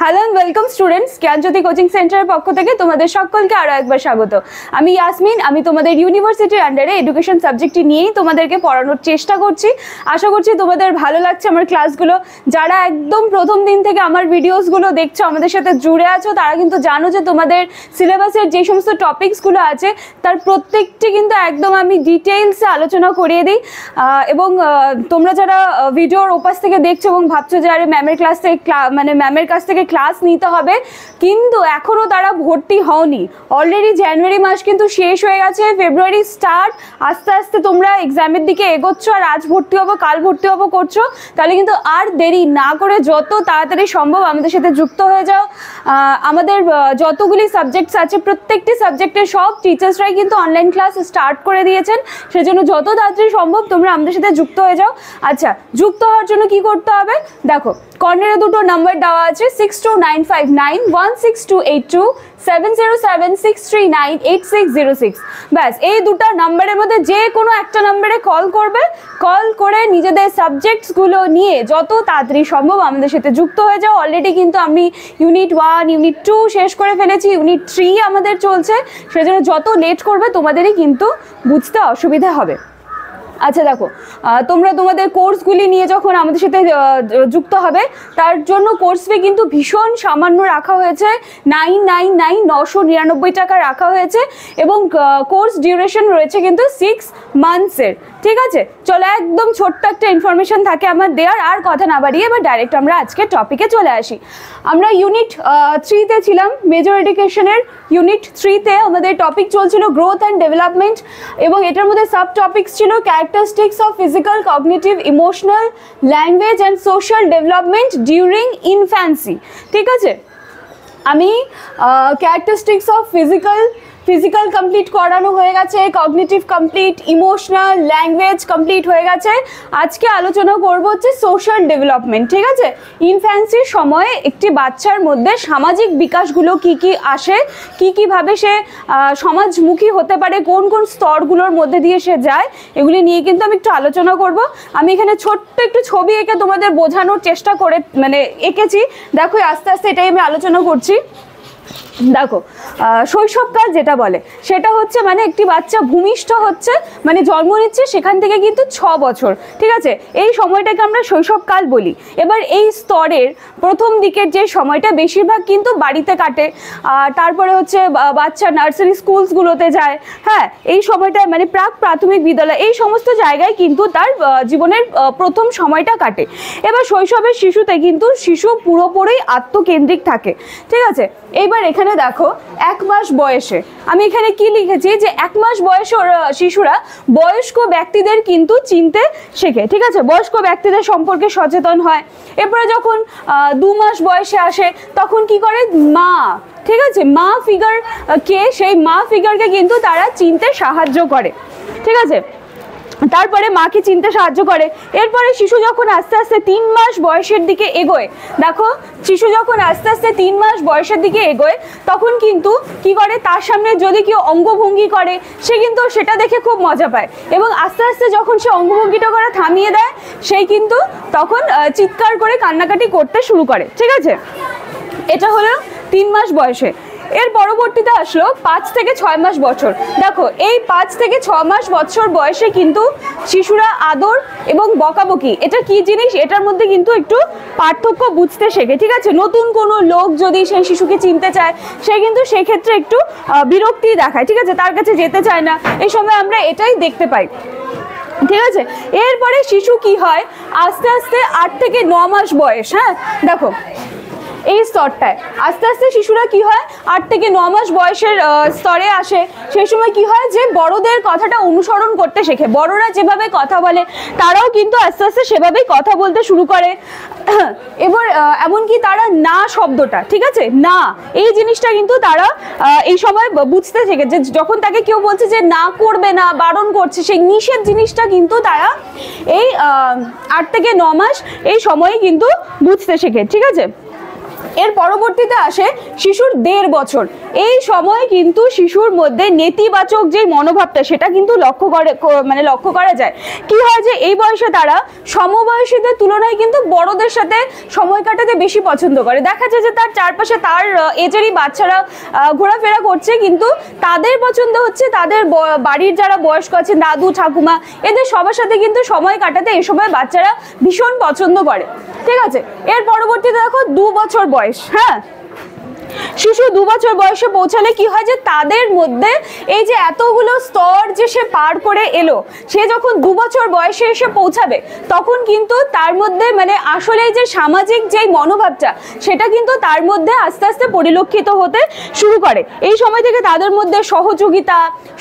Hello and welcome students, Gyanjyoti coaching সেন্টারের পক্ষ থেকে তোমাদের সকলকে আরও একবার স্বাগত। আমি ইয়াসমিন, আমি তোমাদের ইউনিভার্সিটির আন্ডারে এডুকেশন সাবজেক্টটি নিয়েই তোমাদেরকে পড়ানোর চেষ্টা করছি। আশা করছি তোমাদের ভালো লাগছে আমার ক্লাসগুলো। যারা একদম প্রথম দিন থেকে আমার ভিডিওসগুলো দেখছো, আমাদের সাথে জুড়ে আছো, তারা কিন্তু জানো যে তোমাদের সিলেবাসের যে সমস্ত টপিকসগুলো আছে তার প্রত্যেকটি কিন্তু একদম আমি ডিটেইলসে আলোচনা করিয়ে দিই। এবং তোমরা যারা ভিডিওর ওপাশ থেকে দেখছো এবং ভাবছো যে আরে ম্যামের ক্লাস থেকে ম্যামের কাছ থেকে ক্লাস নিতে হবে, কিন্তু এখনও তারা ভর্তি হওনি। অলরেডি জানুয়ারি মাস কিন্তু শেষ হয়ে গেছে, ফেব্রুয়ারি স্টার্ট। আস্তে আস্তে তোমরা এক্সামের দিকে এগোচ্ছ আর আজ ভর্তি হবো কাল ভর্তি হবো করছো, তাহলে কিন্তু আর দেরি না করে যত তাড়াতাড়ি সম্ভব আমাদের সাথে যুক্ত হয়ে যাও। আমাদের যতগুলি সাবজেক্টস আছে প্রত্যেকটি সাবজেক্টের সব টিচার্সরাই কিন্তু অনলাইন ক্লাস স্টার্ট করে দিয়েছেন, সেজন্য যত তাড়াতাড়ি সম্ভব তোমরা আমাদের সাথে যুক্ত হয়ে যাও। আচ্ছা, যুক্ত হওয়ার জন্য কি করতে হবে দেখো, কর্নারে দুটো নাম্বার দেওয়া আছে 6295916282 7076398606। ব্যাস, এই দুটো নাম্বারের মধ্যে যে কোনো একটা নাম্বারে কল করবে, কল করে নিজেদের সাবজেক্টসগুলো নিয়ে যত তাড়াতাড়ি সম্ভব আমাদের সাথে যুক্ত হয়ে যাও। অলরেডি কিন্তু আমি ইউনিট 1 ইউনিট 2 শেষ করে ফেলেছি, ইউনিট 3 আমাদের চলছে, সেজন্য যত লেট করবে তোমাদেরই কিন্তু বুঝতে অসুবিধা হবে। আচ্ছা দেখো, তোমরা তোমাদের কোর্সগুলি নিয়ে যখন আমাদের সাথে যুক্ত হবে, তার জন্য কোর্স ফি কিন্তু ভীষণ সামান্য রাখা হয়েছে, 999 টাকা রাখা হয়েছে, এবং কোর্স ডিউরেশন রয়েছে কিন্তু 6 মান্থসের। ঠিক আছে, চলো একদম ছোট্ট একটা ইনফরমেশন থাকে আমার দেওয়ার, আর কথা না বাড়িয়ে এবার ডাইরেক্ট আমরা আজকে টপিকে চলে আসি। আমরা ইউনিট 3-তে ছিলাম, মেজর এডুকেশনের ইউনিট 3-তে আমাদের টপিক চলছিল গ্রোথ অ্যান্ড ডেভেলপমেন্ট, এবং এটার মধ্যে সাব টপিক্স ছিল characteristics of physical, cognitive, emotional, language and social development during infancy. ঠিক আছে, আমি ক্যারেক্টারিস্টিক্স অফ ফিজিক্যাল কমপ্লিট করানো হয়ে গেছে, cognitive complete, emotional, language complete হয়ে গেছে। আজকে আলোচনা করবো হচ্ছে সোশ্যাল ডেভেলপমেন্ট। ঠিক আছে, ইনফ্যান্সির সময়ে একটি বাচ্চার মধ্যে সামাজিক বিকাশগুলো কি কি আসে, কীভাবে সে সমাজমুখী হতে পারে, কোন কোন স্তরগুলোর মধ্যে দিয়ে সে যায়, এগুলি নিয়ে কিন্তু আমি একটু আলোচনা করব। আমি এখানে ছোট্ট একটু ছবি এঁকে তোমাদের বোঝানোর চেষ্টা করে এঁকেছি, দেখো আস্তে আস্তে এটাই আমি আলোচনা করছি। দেখো, শৈশবকাল যেটা বলে সেটা হচ্ছে একটি বাচ্চা ভূমিষ্ঠ হচ্ছে, জন্ম নিচ্ছে, সেখান থেকে কিন্তু 6 বছর। ঠিক আছে, এই সময়টাকে আমরা শৈশবকাল বলি। এবার এই স্তরের প্রথম দিকের যে সময়টা বেশিরভাগ কিন্তু বাড়িতে কাটে, তারপরে হচ্ছে বাচ্চা নার্সারি স্কুলসগুলোতে যায়। হ্যাঁ, এই সময়টা প্রাক প্রাথমিক বিদ্যালয়, এই সমস্ত জায়গায় কিন্তু তার জীবনের প্রথম সময়টা কাটে। এবার শৈশবের শিশুতে কিন্তু শিশু পুরোপুরি আত্মকেন্দ্রিক থাকে। ঠিক আছে, এইবার এখানে দেখো 1 মাস বয়সে আমি এখানে কি লিখেছি যে 1 মাস বয়সে শিশুরা বয়স্ক ব্যক্তিদের কিন্তু চিনতে শেখে। ঠিক আছে, বয়স্ক ব্যক্তিদের সম্পর্কে সচেতন হয়। এরপরে যখন 2 মাস বয়সে আসে তখন কি করে, মা, ঠিক আছে, মা ফিগার কে, সেই মা ফিগারকে কিন্তু তারা চিনতে সাহায্য করে। ঠিক আছে, তারপরে মাকে চিনতে সাহায্য করে। এরপরে শিশু যখন আস্তে আস্তে 3 মাস বয়সের দিকে এগোয়, দেখো শিশু যখন আস্তে আস্তে 3 মাস বয়সের দিকে এগোয় তখন কিন্তু কি করে, তার সামনে যদি কেউ অঙ্গভঙ্গি করে সে কিন্তু সেটা দেখে খুব মজা পায়, এবং আস্তে আস্তে যখন সে অঙ্গভঙ্গিটা করে থামিয়ে দেয় সেই কিন্তু তখন চিৎকার করে কান্নাকাটি করতে শুরু করে। ঠিক আছে, এটা হলো 3 মাস বয়সে। এর পরবর্তীতে আসলো 5 থেকে 6 মাস বছর। দেখো এই 5 থেকে 6 মাস বছর বয়সে কিন্তু শিশুরা আদর এবং বকাবকি, এটা কি জিনিস, এটার মধ্যে কিন্তু একটু পার্থক্য বুঝতে শেখে। ঠিক আছে, নতুন কোনো লোক যদি সেই শিশুকে চিনতে চায় সে কিন্তু সেক্ষেত্রে একটু বিরক্তি দেখায়। ঠিক আছে, তার কাছে যেতে চায় না, এই সময় আমরা এটাই দেখতে পাই। ঠিক আছে, এরপরে শিশু কি হয়, আস্তে আস্তে 8 থেকে 9 মাস বয়স। হ্যাঁ দেখো এই স্তরটায় আস্তে আস্তে শিশুরা কি হয়, 8 থেকে 9 মাস বয়সের স্তরে আসে। সেই সময় কি হয় যে বড়দের কথাটা অনুসরণ করতে শেখে, বড়রা যেভাবে কথা বলে তারাও কিন্তু আস্তে আস্তে সেভাবেই কথা বলতে শুরু করে। এবার এমনকি তারা না শব্দটা, ঠিক আছে, না এই জিনিসটা কিন্তু তারা এই সময় বুঝতে শেখে, যে যখন তাকে কেউ বলছে যে না করবে না, বারণ করছে, সেই নিষেধ জিনিসটা কিন্তু তারা এই 8 থেকে 9 মাস এই সময়ে কিন্তু বুঝতে শেখে। ঠিক আছে, এর পরবর্তীতে আসে শিশুর 1.5 বছর। এই সময় কিন্তু শিশুর মধ্যে নেতিবাচক যে মনোভাবটা সেটা কিন্তু লক্ষ্য করা যায়। কি হয় যে এই বয়সে তারা সমবয়সীদের তুলনায় কিন্তু বড়দের সাথে সময় কাটাতে বেশি পছন্দ করে। দেখা যায় যে তার চারপাশে তার এজেরই বাচ্চারা ঘোরাফেরা করছে, কিন্তু তাদের পছন্দ হচ্ছে তাদের বাড়ির যারা বয়স্ক আছেন, দাদু ঠাকুমা, এদের সবার সাথে কিন্তু সময় কাটাতে এই সময় বাচ্চারা ভীষণ পছন্দ করে। ঠিক আছে, এর পরবর্তীতে দেখো 2 বছর বয়স। হ্যাঁ, শিশু 2 বছর বয়সে পৌঁছালে কি হয় যে তাদের মধ্যে এই যে এতগুলো স্তর যে সে পার করে এলো, সে যখন 2 বছর বয়সে এসে পৌঁছাবে তখন কিন্তু তার মধ্যে আসলে যে সামাজিক যে মনোভাবটা সেটা কিন্তু তার মধ্যে আস্তে আস্তে পরিলক্ষিত হতে শুরু করে। এই সময় থেকে তাদের মধ্যে সহযোগিতা,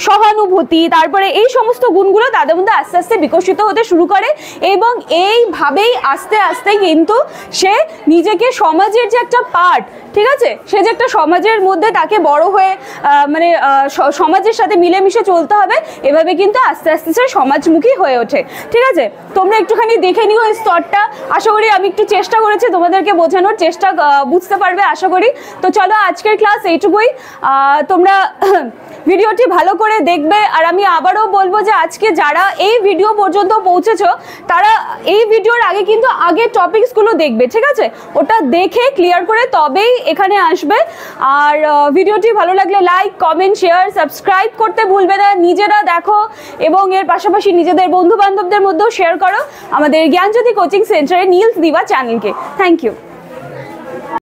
সহানুভূতি, তারপরে এই সমস্ত গুণগুলো তাদের মধ্যে আস্তে আস্তে বিকশিত হতে শুরু করে, এবং এইভাবেই আস্তে আস্তে কিন্তু সে নিজেকে সমাজের যে একটা পার্ট, ঠিক আছে, সে যে একটা সমাজের মধ্যে তাকে বড় হয়ে সমাজের সাথে মিলেমিশে চলতে হবে, এভাবে কিন্তু আস্তে আস্তে সে সমাজমুখী হয়ে ওঠে। ঠিক আছে, তোমরা একটুখানি দেখে নিও এই স্তরটা। আশা করি আমি একটু চেষ্টা করেছি তোমাদেরকে বোঝানোর, চেষ্টা বুঝতে পারবে আশা করি। তো চলো, আজকের ক্লাস এইটুকুই। তোমরা ভিডিওটি ভালো করে দেখবে, আর আমি আবারও বলবো যে আজকে যারা এই ভিডিও পর্যন্ত পৌঁছেছো তারা এই ভিডিওর আগে কিন্তু আগের টপিকসগুলো দেখবে। ঠিক আছে, ওটা দেখে ক্লিয়ার করে তবেই এখানে আসবে। আর ভিডিওটি ভালো লাগলে লাইক, কমেন্ট, শেয়ার, সাবস্ক্রাইব করতে ভুলবে না। নিজেরা দেখো এবং এর পাশাপাশি নিজেদের বন্ধু বান্ধবদের মধ্যেও শেয়ার করো আমাদের জ্ঞানজ্যোতি কোচিং সেন্টারের নীলস দিবা চ্যানেলকে। Thank you.